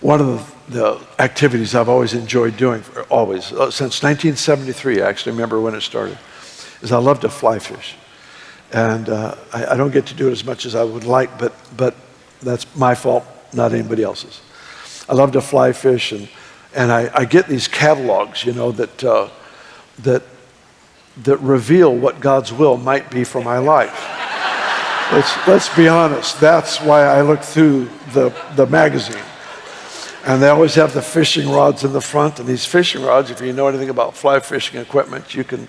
One of the activities I've always enjoyed doing, since 1973, I actually remember when it started, is I love to fly fish. And I don't get to do it as much as I would like, but that's my fault, not anybody else's. I love to fly fish, and I get these catalogs, that reveal what God's will might be for my life. Let's be honest, that's why I look through the magazine. And they always have the fishing rods in the front, and these fishing rods, if you know anything about fly fishing equipment, you can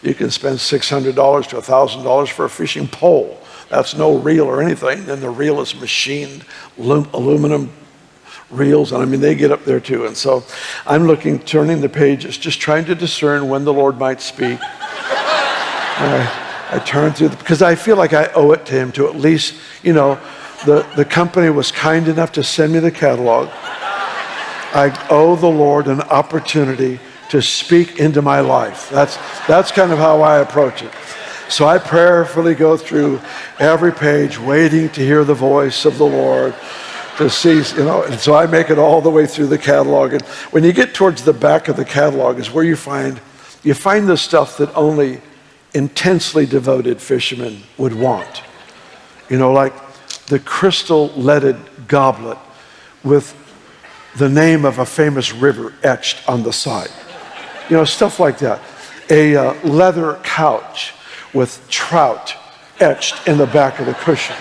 spend $600 to $1,000 for a fishing pole. That's no reel or anything. And the reel is machined aluminum reels, and I mean, they get up there too. And so I'm turning the pages, just trying to discern when the Lord might speak. I turn through, because I feel like I owe it to him to at least, the company was kind enough to send me the catalog. I owe the Lord an opportunity to speak into my life. That's kind of how I approach it. So I prayerfully go through every page, waiting to hear the voice of the Lord, to see, and so I make it all the way through the catalog. And when you get towards the back of the catalog is where you find the stuff that only intensely devoted fishermen would want. Like the crystal-leaded goblet with the name of a famous river etched on the side. Stuff like that. A leather couch with trout etched in the back of the cushion.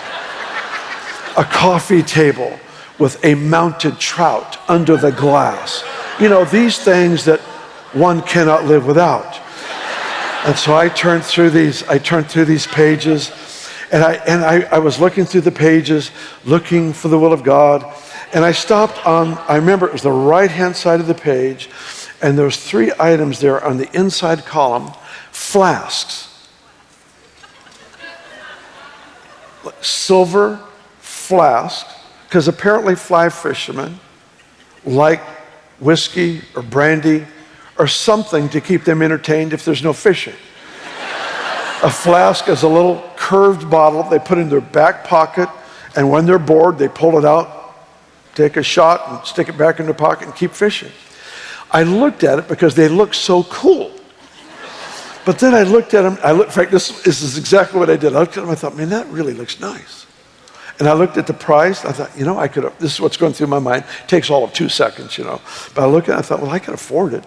A coffee table with a mounted trout under the glass. These things that one cannot live without. And so I turned through these pages, and I was looking through the pages, looking for the will of God. And I stopped on, I remember it was the right-hand side of the page, and there was 3 items there on the inside column: flasks. Silver flasks, because apparently fly fishermen like whiskey or brandy or something to keep them entertained if there's no fishing. A flask is a little curved bottle they put in their back pocket, and when they're bored, they pull it out, take a shot, and stick it back in their pocket and keep fishing. I looked at it because they looked so cool. But then I looked at them, in fact, this is exactly what I did. I looked at them, I thought, man, that really looks nice. And I looked at the price, I thought, this is what's going through my mind. It takes all of 2 seconds, But I looked at it, I thought, well, I can afford it.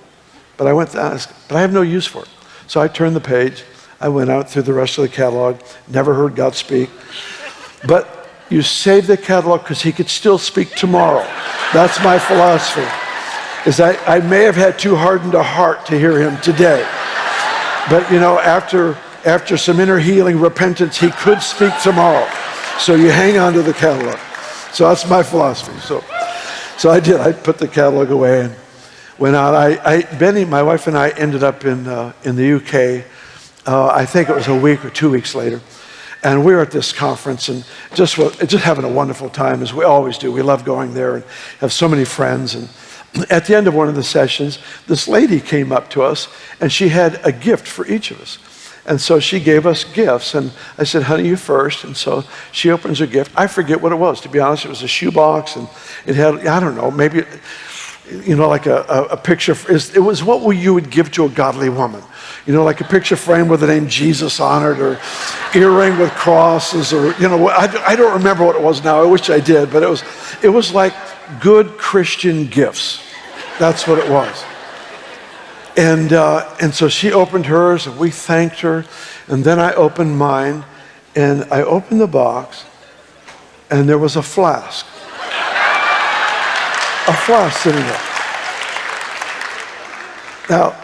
But I went to ask, but I have no use for it. So I turned the page, I went out through the rest of the catalog, never heard God speak. But you save the catalog because he could still speak tomorrow. That's my philosophy. I may have had too hardened a heart to hear him today. But after some inner healing, repentance, he could speak tomorrow. So you hang on to the catalog. So that's my philosophy. So I did. I put the catalog away and went out. Benny, my wife, and I ended up in the UK. I think it was a week or 2 weeks later. And we were at this conference and just having a wonderful time, as we always do. We love going there and have so many friends. And at the end of one of the sessions, this lady came up to us, and she had a gift for each of us. And so she gave us gifts, and I said, honey, you first. And so she opens her gift. I forget what it was, to be honest. It was a shoebox, and it had, I don't know, maybe, like a picture. It was what you would give to a godly woman. Like a picture frame with the name Jesus on it, or earring with crosses, or, I don't remember what it was now. I wish I did, but it was like good Christian gifts. That's what it was. And so she opened hers, and we thanked her. And then I opened mine, and I opened the box, and there was a flask. A flask sitting there. Now,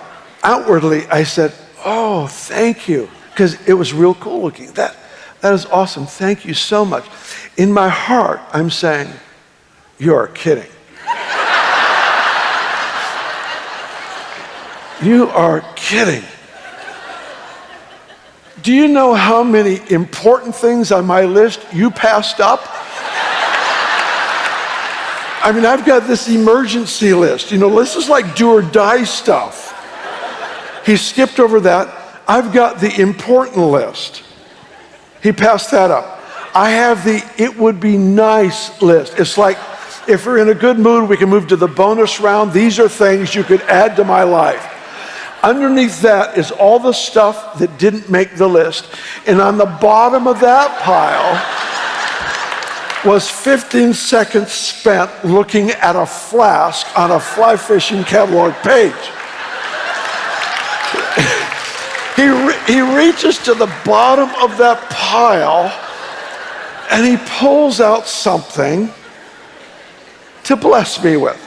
outwardly, I said, oh, thank you, because it was real cool looking. That is awesome. Thank you so much. In my heart, I'm saying, you're kidding. You are kidding. Do you know how many important things on my list you passed up? I mean, I've got this emergency list. This is like do or die stuff. He skipped over that. I've got the important list. He passed that up. I have the it would be nice list. It's like If we're in a good mood, we can move to the bonus round. These are things you could add to my life. Underneath that is all the stuff that didn't make the list. And on the bottom of that pile was 15 seconds spent looking at a flask on a fly fishing catalog page. He reaches to the bottom of that pile and he pulls out something to bless me with.